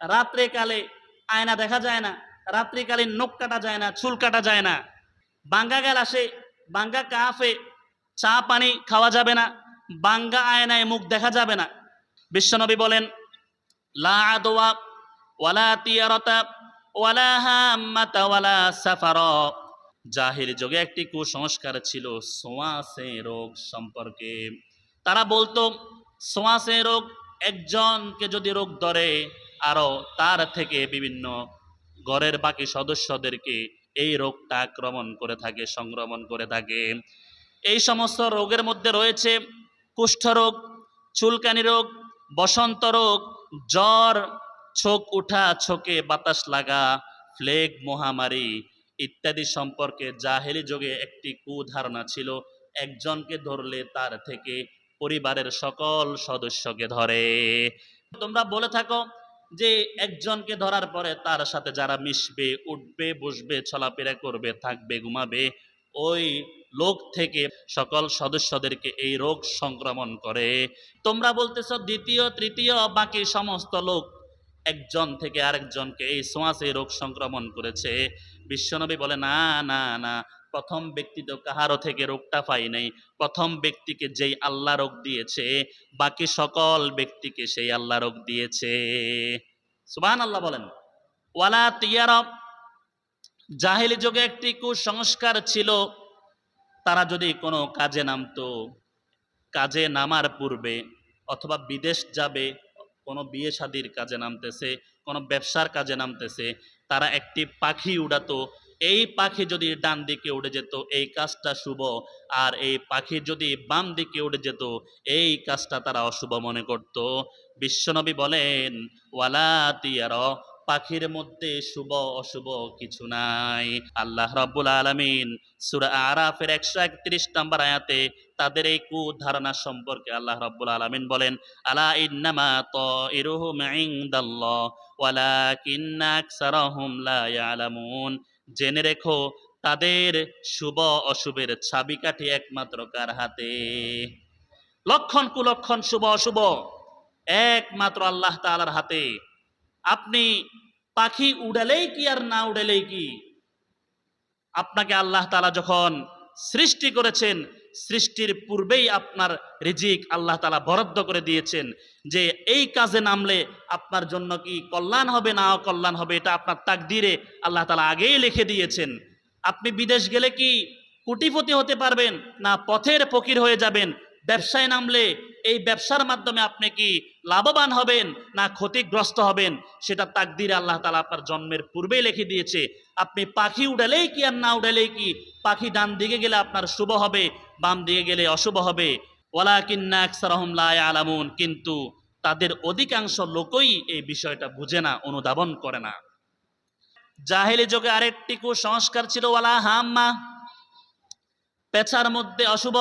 রাত্রে কালে আয়না দেখা যায় না, রাত্রিকালীন নখ কাটা যায় না, চুল কাটা যায় না, বাঙ্গা গেল আসে, বাঙ্গা কাফে, চা পানি খাওয়া যাবে না, বাঙ্গা আয়নায় মুখ দেখা যাবে না। বিশ্বনবী বলেন, লা আদওয়া ওয়ালা তিয়ারাতা ওয়ালা হাম্মাতা ওয়ালা সাফারা। জাহিল যুগে একটি কুসংস্কার ছিল ছোঁয়াচে রোগ সম্পর্কে। তারা বলতো ছোঁয়াচে রোগ, একজনকে যদি রোগ ধরে আরো তার থেকে বিভিন্ন ঘরের বাকি সদস্যদেরকে এই রোগটা আক্রমণ করে থাকে, সংক্রমণ করে থাকে। এই সমস্ত রোগের মধ্যে রয়েছে কুষ্ঠরোগ, চুলকানি রোগ, বসন্ত রোগ, জ্বর, চোখ উঠা, চোখে বাতাস লাগা, প্লেগ মহামারী ইত্যাদি সম্পর্কে জাহেলি যুগে একটি কুধারণা ছিল, একজনকে ধরলে তার থেকে পরিবারের সকল সদস্যকে ধরে। তোমরা বলে থাকো যে একজনকে ধরার পরে তার সাথে যারা মিশবে, উঠবে, বসবে, চলাফেরা করবে, থাকবে, ঘুমাবে, ওই লোক থেকে সকল সদস্যদেরকে এই রোগ সংক্রমণ করে। তোমরা বলতেছ দ্বিতীয় তৃতীয় বাকি সমস্ত লোক একজন থেকে আরেকজনকে এই ছোঁয়াচে রোগ সংক্রমণ করেছে। বিশ্বনবী বলে, না না না, প্রথম ব্যক্তি তো কাহারও থেকে রোগটা পাই নাই। প্রথম ব্যক্তিকে যেই আল্লাহ রোগ দিয়েছে, বাকি সকল ব্যক্তিকে সেই আল্লাহ রোগ দিয়েছে। সুবহানাল্লাহ বলেন। ওয়ালা তিয়ারা, জাহেলি যুগে একটি কুসংস্কার ছিল, তারা যদি কোনো কাজে নামতো, কাজে নামার পূর্বে অথবা বিদেশ যাবে, কোনো বিয়ে শাদির কাজে নামতেছে, কোনো ব্যবসার কাজে নামতেছে, তারা একটি পাখি উড়াতো। এই পাখি যদি ডান দিকে উড়ে যেত এই কাজটা শুভ, আর এই পাখি যদি বাম দিকে উড়ে যেত এই কাজটা তারা অশুভ মনে করত। বিশ্বনবী বলেন, ওয়ালা তিয়ারা, পাখির মধ্যে শুভ অশুভ কিছু নাই। আল্লাহ রাব্বুল আলামিন সূরা আরাফের 131 নম্বর আয়াতে তাদের এই কুধারণা সম্পর্কে আল্লাহ রাব্বুল আলামিন বলেন, আলা ইন্নামা তাইরুহুম ইনদাল্লাহ ওয়ালাকিন্না আকসারাহুম লা ইয়ালামুন। জেনে রেখো তাদের শুভ অশুভের চাবিকাঠি একমাত্র কার হাতে? লক্ষণ কুলক্ষণ শুভ অশুভ একমাত্র আল্লাহ তাআলার হাতে। আপনি পাখি উড়ালেই কি আর না উড়ালেই কি, আপনাকে আল্লাহ তাআলা যখন সৃষ্টি করেছেন, সৃষ্টির পূর্বেই আপনার রিজিক আল্লাহ তাআলা বরাদ্দ করে দিয়েছেন যে এই কাজে নামলে আপনার জন্য কি কল্যাণ হবে না অকল্যাণ হবে, এটা আপনার তাকদিরে আল্লাহ তাআলা আগেই লিখে দিয়েছেন। আপনি বিদেশ গেলে কি কোটিপতি হতে পারবেন না পথের ফকির হয়ে যাবেন? ব্যবসায় নামলে এই ব্যবসার মাধ্যমে আপনি কি লাভবান হবেন না ক্ষতিগ্রস্ত হবেন, সেটা তাকদিরে আল্লাহ তাআলা আপনার জন্মের পূর্বেই লিখে দিয়েছে। আপনি পাখি উড়ালেই কি আর না উড়ালেই কি, পাখি ডান দিকে গেলে আপনার শুভ হবে, বাম দিকে গেলে অশুভ হবে। ওয়ালাকিন্না আকসারাহুম লা ইয়ালামুন, কিন্তু তাদের অধিকাংশ লোকই এই বিষয়টা বুঝে না, অনুধাবন করে না। জাহেলি যুগে আরেকটি কুসংস্কার ছিল ওয়ালা হাম্মা, পেঁচার মধ্যে অশুভ।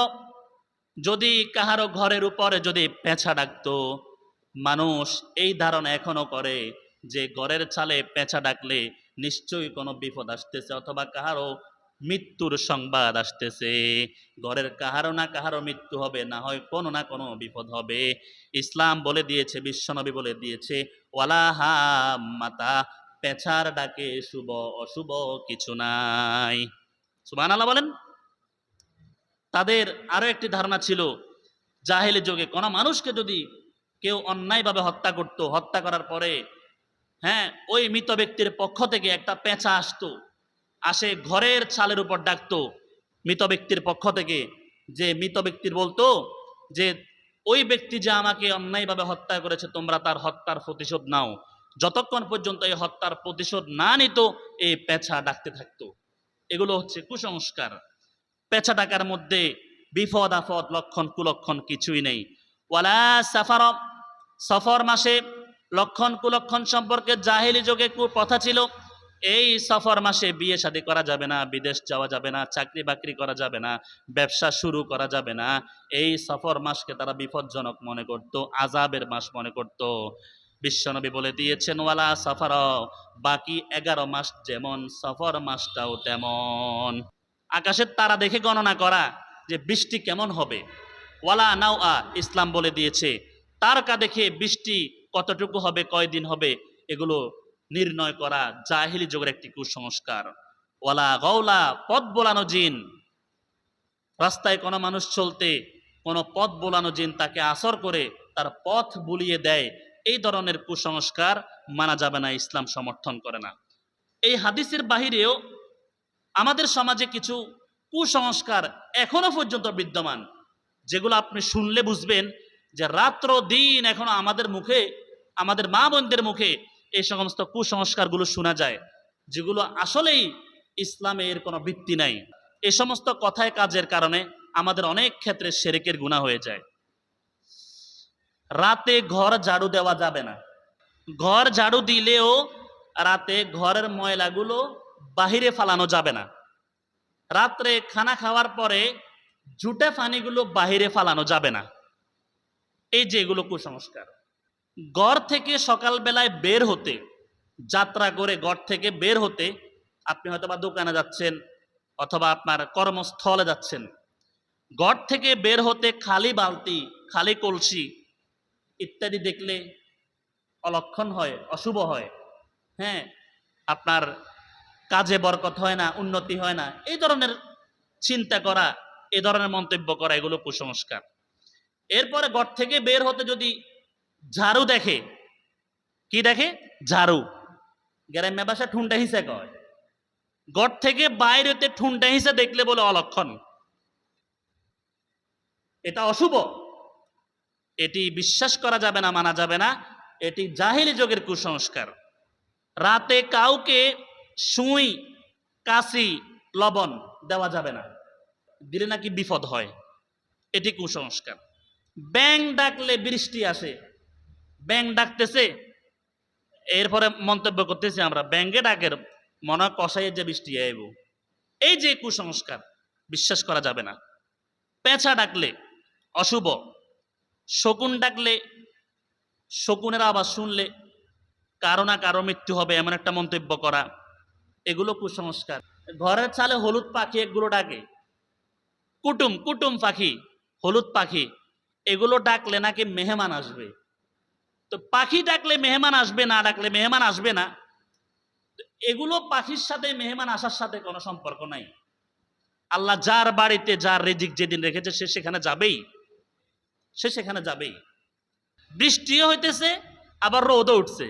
যদি কাহারো ঘরের উপরে যদি পেঁচা ডাকতো, মানুষ এই ধারণা এখনো করে যে ঘরের চালে পেঁচা ডাকলে নিশ্চয়ই কোনো বিপদ আসতেছে অথবা কাহারো মৃত্যুর সংবাদ আসতেছে। ঘরের কাহারো না কাহারো মৃত্যু হবে, না হয় কোনো না কোনো বিপদ হবে। ইসলাম বলে দিয়েছে, বিশ্বনবী বলে দিয়েছে, ওয়ালা হাম্মাতা, পেঁচার ডাকে শুভ অশুভ কিছু নাই। সুবহানাল্লাহ বলেন। তাদের আরো একটি ধারণা ছিল, জাহেলি যুগে কোনো মানুষকে যদি কেউ অন্যায়ভাবে হত্যা করত, হত্যা করার পরে ওই মৃত ব্যক্তির পক্ষ থেকে একটা পেঁচা আসতো, আসে ঘরের ছালের উপর ডাকতো মৃত ব্যক্তির পক্ষ থেকে, যে মৃত ব্যক্তির বলতো যে ওই ব্যক্তি যে আমাকে অন্যায়ভাবে হত্যা করেছে তোমরা তার হত্যার প্রতিশোধ নাও। যতক্ষণ পর্যন্ত এই হত্যার প্রতিশোধ না নিত এই পেঁচা ডাকতে থাকতো। এগুলো হচ্ছে কুসংস্কার। পেঁচা ডাকার মধ্যে বিপদ আপদ লক্ষণ কুলক্ষণ কিছুই নেই। ওয়ালা সাফার, সফর মাসে লক্ষণ কুলক্ষণ সম্পর্কে জাহেলি যুগে প্রথা ছিল, এই সফর মাসে বিয়ে শাদী করা যাবে না, বিদেশ যাওয়া যাবে না, চাকরি বাকরি করা যাবে না, ব্যবসা শুরু করা যাবে না। এই সফর মাসকে তারা বিপজ্জনক মনে করত, আযাবের মাস মনে করত। বিশ্বনবী বলে দিয়েছেন, ওয়ালা সফর, বাকি 11 মাস যেমন সফর মাসটাও তেমন। আকাশের তারা দেখে গণনা করা যে বৃষ্টি কেমন হবে। ওয়ালা নাওআ, ইসলাম বলে দিয়েছে তারকা দেখে বৃষ্টি কতটুকু হবে, কয়দিন হবে, এগুলো নির্ণয় করা জাহিলি যুগের একটি কুসংস্কার। ওয়ালা গাওলা, পথ বোলানো জিন, রাস্তায় কোনো মানুষ চলতে কোনো পথ বোলানো জিন তাকে আসর করে তার পথ বুলিয়ে দেয়, এই ধরনের কুসংস্কার মানা যাবে না, ইসলাম সমর্থন করে না। এই হাদিসের বাহিরেও আমাদের সমাজে কিছু কুসংস্কার এখনো পর্যন্ত বিদ্যমান, যেগুলো আপনি শুনলে বুঝবেন যে রাত্র দিন এখনো আমাদের মুখে, আমাদের মা বোনদের মুখে এই সমস্ত কুসংস্কারগুলো শোনা যায়, যেগুলো আসলেই ইসলামে এর কোনো ভিত্তি নাই। এই সমস্ত কথায় কাজের কারণে আমাদের অনেক ক্ষেত্রে শিরকের গুনাহ হয়ে যায়। রাতে ঘর ঝাড়ু দেওয়া যাবে না। ঘর ঝাড়ু দিলেও রাতে ঘরের ময়লাগুলো বাহিরে ফালানো যাবে না। রাত্রে খানা খাওয়ার পরে জুটে পানিগুলো বাহিরে ফালানো যাবে না। এই যে এগুলো কুসংস্কার। ঘর থেকে সকালবেলায় বের হতে, যাত্রা করে ঘর থেকে বের হতে, আপনি হয়তো বা দোকানে যাচ্ছেন অথবা আপনার কর্মস্থলে যাচ্ছেন, ঘর থেকে বের হতে খালি বালতি, খালি কলসি ইত্যাদি দেখলে অলক্ষণ হয়, অশুভ হয়। হ্যাঁ, আপনার কাজে বরকত হয় না, উন্নতি হয় না, এই ধরনের চিন্তা করা, এই ধরনের মন্তব্য করা, এগুলো কুসংস্কার। এরপরে ঘর থেকে বের হতে যদি ঝাড়ু দেখে, কি দেখে? ঝাড়ু। গ্রাম্য ভাষা ঠুনটা হিসে কয়। ঘর থেকে বাইরে হতে ঠুনটা হিসে দেখলে বলে অলক্ষণ, এটা অশুভ, এটি বিশ্বাস করা যাবে না, মানা যাবে না, এটি জাহিলি যুগের কুসংস্কার। রাতে কাউকে সুই, কাশি, লবণ দেওয়া যাবে না, দিলে নাকি বিপদ হয়, এটি কুসংস্কার। ব্যাং ডাকলে বৃষ্টি আসে, ব্যাং ডাকতেছে, এরপরে মন্তব্য করতেছি আমরা ব্যাঙ্গে ডাকের মনে হয় কষাইয়ের যে বৃষ্টি আইব, এই যে কুসংস্কার, বিশ্বাস করা যাবে না। পেঁচা ডাকলে অশুভ, শকুন ডাকলে, শকুনের আওয়াজ শুনলে কারো না কারো মৃত্যু হবে এমন একটা মন্তব্য করা, এগুলো কুসংস্কার। ঘরের ছালে হলুদ পাখি একগুলো ডাকে, কুটুম, কুটুম পাখি, হলুদ পাখি, এগুলো ডাকলে নাকি মেহমান আসবে। তো পাখি ডাকলে মেহমান আসবে, না ডাকলে মেহমান আসবে না, এগুলো পাখির সাথে মেহমান আসার সাথে কোনো সম্পর্ক নাই। আল্লাহ যার বাড়িতে যার রিজিক যেদিন রেখেছে সে সেখানে যাবেই, সে সেখানে যাবেই। বৃষ্টিও হইতেছে আবার রোদও উঠছে,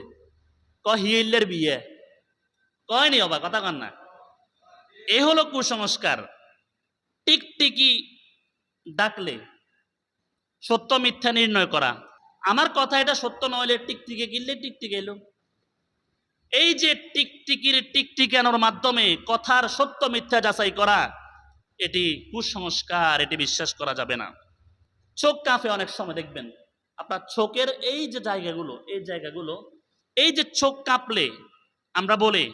হিলের বিয়ে কয়নি অবা, কথা কন না। এ হলো কুসংস্কার। টিকটিকি ডাকলে সত্য মিথ্যা নির্ণয় করা, আমার কথা এটা সত্য নইলে টিকটিকি কিনলে টিকটিকি এলো, এই যে টিকটিকির টিকটিকানোর মাধ্যমে কথার সত্য মিথ্যা যাচাই করা, এটি কুসংস্কার, এটি বিশ্বাস করা যাবে না। চোখ কাঁপে অনেক সময়, দেখবেন আপনার চোখের এই যে জায়গাগুলো, এই জায়গাগুলো, এই যে চোখ কাঁপলে আমরা বলি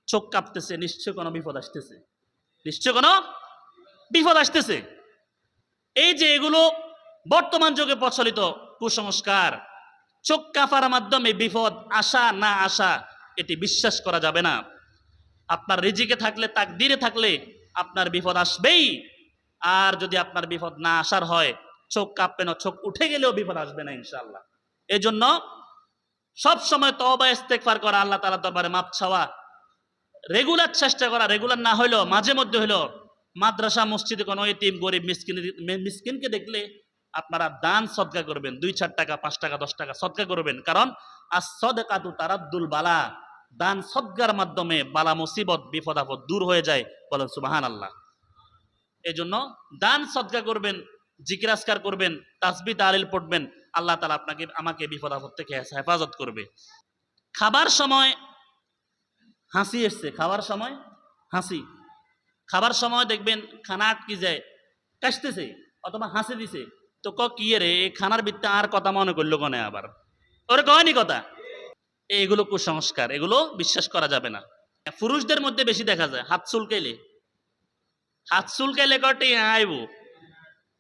চোখ কাঁপতেছে, নিশ্চয় কোনো বিপদ আসতেছে, নিশ্চয় কোনো বিপদ আসতেছে। এই যে এগুলো বর্তমান যুগে প্রচলিত কুসংস্কার, চোখ কাঁপার মাধ্যমে বিপদ আসা না আসা এটি বিশ্বাস করা যাবে না। আপনার রিজিকে থাকলে, তাকদিরে থাকলে আপনার বিপদ আসবেই, আর যদি আপনার বিপদ না আসার হয়, চোখ কাঁপবে না, চোখ উঠে গেলেও বিপদ আসবে না ইনশাআল্লাহ। এই জন্য সবসময় তওবা ইস্তেগফার করা, আল্লাহ তাআলার দরবারে মাপ চাওয়া, রেগুলার চেষ্টা করা, রেগুলার না হইলেও মাঝে মধ্যে হইলেও মাদ্রাসা মসজিদে কোনো এতিম গরিব মিসকিনকে দেখলে আপনারা দান সদকা করবেন, 2-4 টাকা, 5 টাকা, 10 টাকা সদকা করবেন। কারণ আস-সাদাকাতু তারাদ্দুল বালা, দান সদকার মাধ্যমে বালা মুসিবত বিপদ আপদ দূর হয়ে যায়, বলেন সুবহানাল্লাহ। এই জন্য দান সদকা করবেন, জিকির আজকার করবেন, তাসবিহ তাহলিল পড়বেন, আল্লাহ তাআলা আপনাকে আমাকে বিপদ আপদ থেকে হেফাজত করবে। খাবার সময় হাসি এসছে, খাবার সময় হাসি, খাবার সময় দেখবেন খানা আটকে যায়, কাশতেছে অথবা হাসি দিছে, তো কি রে এই খানার ভিত্তে আর কথা মনে করলো কনে, আবার ওরে কয়নি কথা। এগুলো কুসংস্কার, এগুলো বিশ্বাস করা যাবে না। পুরুষদের মধ্যে বেশি দেখা যায় হাত চুলকাইলে, হাত চুলকাইলে কটি আইব,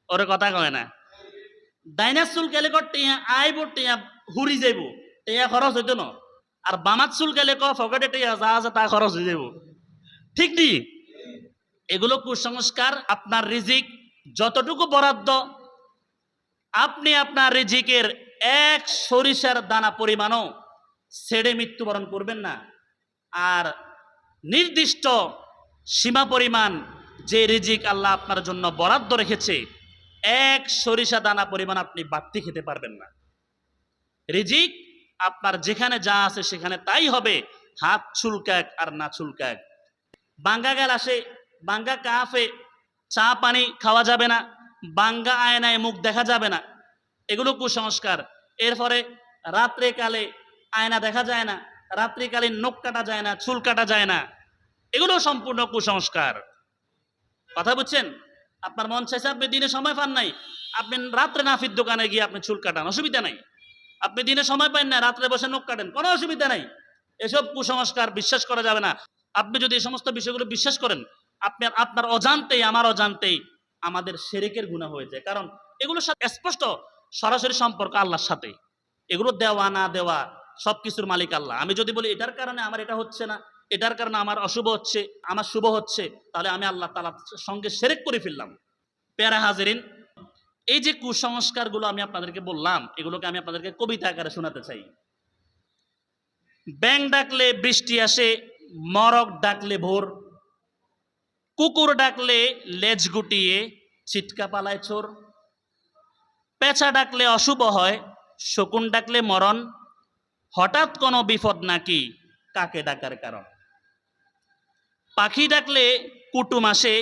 ওরে কথা কয় না। ডাইনার চুলকাইলে কটি আইব, টিয়া হুরি যাইব, টিয়া খরচ হইতো না। আর বামাত চুলকাইলে ফকেটে টিয়া যা আছে তা খরচ হয়ে যাইব, ঠিক নি? এগুলো কুসংস্কার। আপনার রিজিক যতটুকু বরাদ্দ, আপনি আপনার রিজিকের এক সরিষার দানা পরিমাণও ছেড়ে মৃত্যুবরণ করবেন না। আর নির্দিষ্ট সীমা পরিমাণ যে রিজিক আল্লাহ আপনার জন্য বরাদ্দ রেখেছে, এক সরিষা দানা পরিমাণ আপনি বাড়তি খেতে পারবেন না। রিজিক আপনার যেখানে যা আছে সেখানে তাই হবে, হাত চুলকাক আর না চুলকাক। বাঙ্গা গেল আসে, বাঙ্গা কাফে, চা পানি খাওয়া যাবে না, বাঙ্গা আয়নায় মুখ দেখা যাবে না, এগুলো কুসংস্কার। এরপরে রাত্রে কালে আয়না দেখা যায় না, রাত্রিকালীন নখ কাটা যায় না, চুল কাটা যায় না, এগুলো সম্পূর্ণ কুসংস্কার। কথা বুঝছেন? আপনার মন চাইছে, আপনি দিনে সময় পান নাই, আপনি রাত্রে নাফির দোকানে গিয়ে আপনি চুল কাটান, অসুবিধা নাই। আপনি দিনে সময় পান না, রাত্রে বসে নখ কাটেন, কোনো অসুবিধা নাই। এসব কুসংস্কার বিশ্বাস করা যাবে না। আপনি যদি এই সমস্ত বিষয়গুলো বিশ্বাস করেন, আপনার অজান্তেই, আমার অজান্তেই আমাদের শিরকের গুনাহ হয়ে যায়। কারণ এগুলোর সাথে স্পষ্ট সরাসরি সম্পর্ক আল্লাহর সাথে। এগুলো দেওয়া না দেওয়া সবকিছুর মালিক আল্লাহ। আমি যদি বলি এটার কারণে আমার এটা হচ্ছে না, এটার কারণে আমার অশুভ হচ্ছে, আমার শুভ হচ্ছে, তাহলে আমি আল্লাহ তাআলার সঙ্গে শিরক করে ফেললাম। প্যারা হাজিরিন, এই যে কুসংস্কারগুলো আমি আপনাদেরকে বললাম, এগুলোকে আমি আপনাদেরকে কবিতা আকারে শোনাতে চাই। ব্যাং ডাকলে বৃষ্টি আসে, মরক ডাকলে ভোর, কুকুর ডাকলে লেজ গুটিয়ে ছিটকা পালায় চোর, পেঁচা ডাকলে অশুভ হয়, শকুন ডাকলে মরণ, হঠাৎ কোনো বিপদ নাকি কাকে ডাকার কারণ, পাখি ডাকলে কুটুম আসে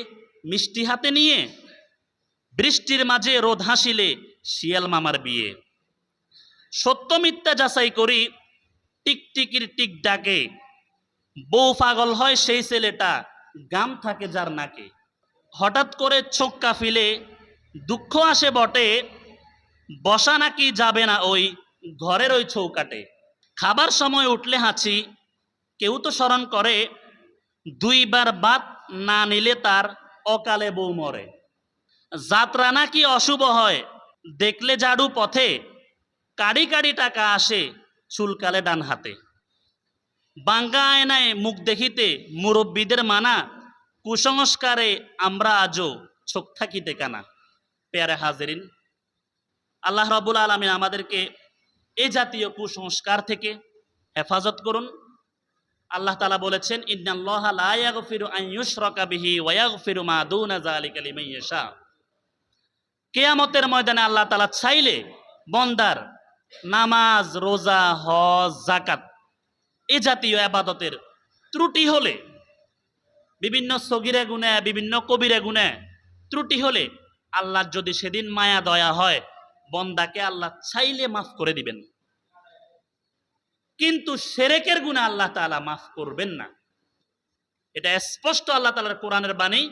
মিষ্টি হাতে নিয়ে, বৃষ্টির মাঝে রোদ হাসিলে শিয়াল মামার বিয়ে, সত্য মিথ্যা যাচাই করি টিকটিকির টিক ডাকে, বউ পাগল হয় সেই ছেলেটা গাম থাকে যার নাকে, হঠাৎ করে চোখ কাঁপিলে দুঃখ আসে বটে, বসা নাকি যাবে না ওই ঘরের ওই চৌকাটে, খাবার সময় উঠলে হাঁচি কেউ তো স্মরণ করে, দুইবার ভাত না নিলে তার অকালে বউ মরে, যাত্রা নাকি অশুভ হয় দেখলে ঝাড়ু পথে, কাড়ি কাড়ি টাকা আসে চুলকালে ডান হাতে, বাঙ্গা আয়নায় মুখ দেখিতে মুরব্বীদের মানা, কুসংস্কারে আমরা আজও চোখ থাকিতে কানা। পেয়ারে হাজিরিন, আল্লাহ রাব্বুল আলামিন আমাদেরকে এই জাতীয় কুসংস্কার থেকে হেফাজত করুন। আল্লাহ তাআলা বলেছেন, ইন্নাল্লাহা লা ইয়াগফিরু আন ইউশরাকা বিহি ওয়া ইয়াগফিরু মা দুনা যালিকা লিমান ইয়াশা। কিয়ামতের ময়দানে আল্লাহ তাআলা চাইলে বান্দার নামাজ, রোজা, হজ, যাকাত এই জাতীয় ইবাদতের ত্রুটি হলে, বিভিন্ন সগীরা গুনাহ, বিভিন্ন কবিরা গুনাহ ত্রুটি হলে আল্লাহ যদি সেদিন মায়া দয়া হয়, বান্দাকে আল্লাহ চাইলে মাফ করে দিবেন। কিন্তু শিরকের গুনাহ আল্লাহ তাআলা মাফ করবেন না। এটা স্পষ্ট আল্লাহ তাআলার কোরআনের বাণী।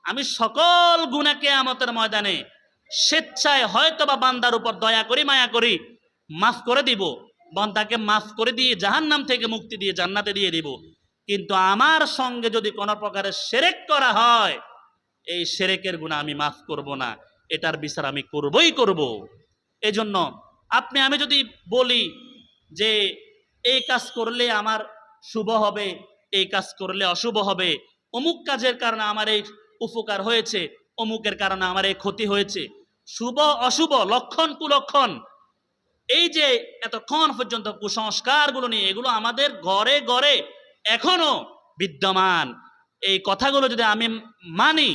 আমি সকল গুনাহ কিয়ামতের ময়দানে স্বেচ্ছায় হয়তোবা বান্দার উপর দয়া করি, মায়া করি, মাফ করে দিব। বান্দাকে মাফ করে দিয়ে জাহান্নাম থেকে মুক্তি দিয়ে জান্নাতে দিয়ে দিব। কিন্তু আমার সঙ্গে যদি কোনো প্রকারের শিরক করা হয়, এই শিরকের গুনাহ আমি মাফ করব না, এটার বিচার আমি করবই করব। এজন্য আমি যদি বলি যে এই কাজ করলে আমার শুভ হবে, এই কাজ করলে অশুভ হবে, অমুক কাজের কারণে আমার এই উপকার হয়েছে, অমুকের কারণে আমার এই ক্ষতি হয়েছে, শুভ অশুভ, লক্ষণ কুলক্ষণ, এই যে এতক্ষণ পর্যন্ত কুসংস্কারগুলো নিয়ে, এগুলো আমাদের ঘরে ঘরে এখনো বিদ্যমান। এই কথাগুলো যদি আমি মানি,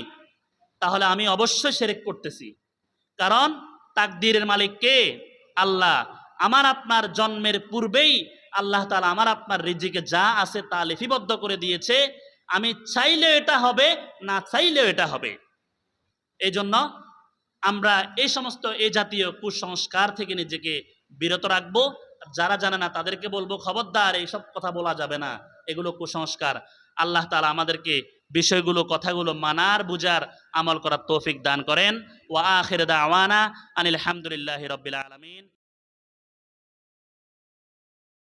তাহলে আমি অবশ্যই শিরক করতেছি। কারণ তাকদীরের মালিক কে? আল্লাহ। আমার আপনার জন্মের পূর্বেই আল্লাহ তাআলা আমার আপনার রিজিকে যা আছে তা লিপিবদ্ধ করে দিয়েছে। আমি চাইলেও এটা হবে, না চাইলেও এটা হবে। এই জন্য আমরা এই জাতীয় কুসংস্কার থেকে নিজেকে বিরত রাখবো। যারা জানে না তাদেরকে বলবো, খবরদার এইসব কথা বলা যাবে না, এগুলো কুসংস্কার। আল্লাহ তাআলা আমাদেরকে বিষয়গুলো, কথাগুলো মানার, বুঝার, আমল করার তৌফিক দান করেন। ওয়া আখির দাওয়ানা আনিল হামদুলিল্লাহি রাব্বিল আলামিন।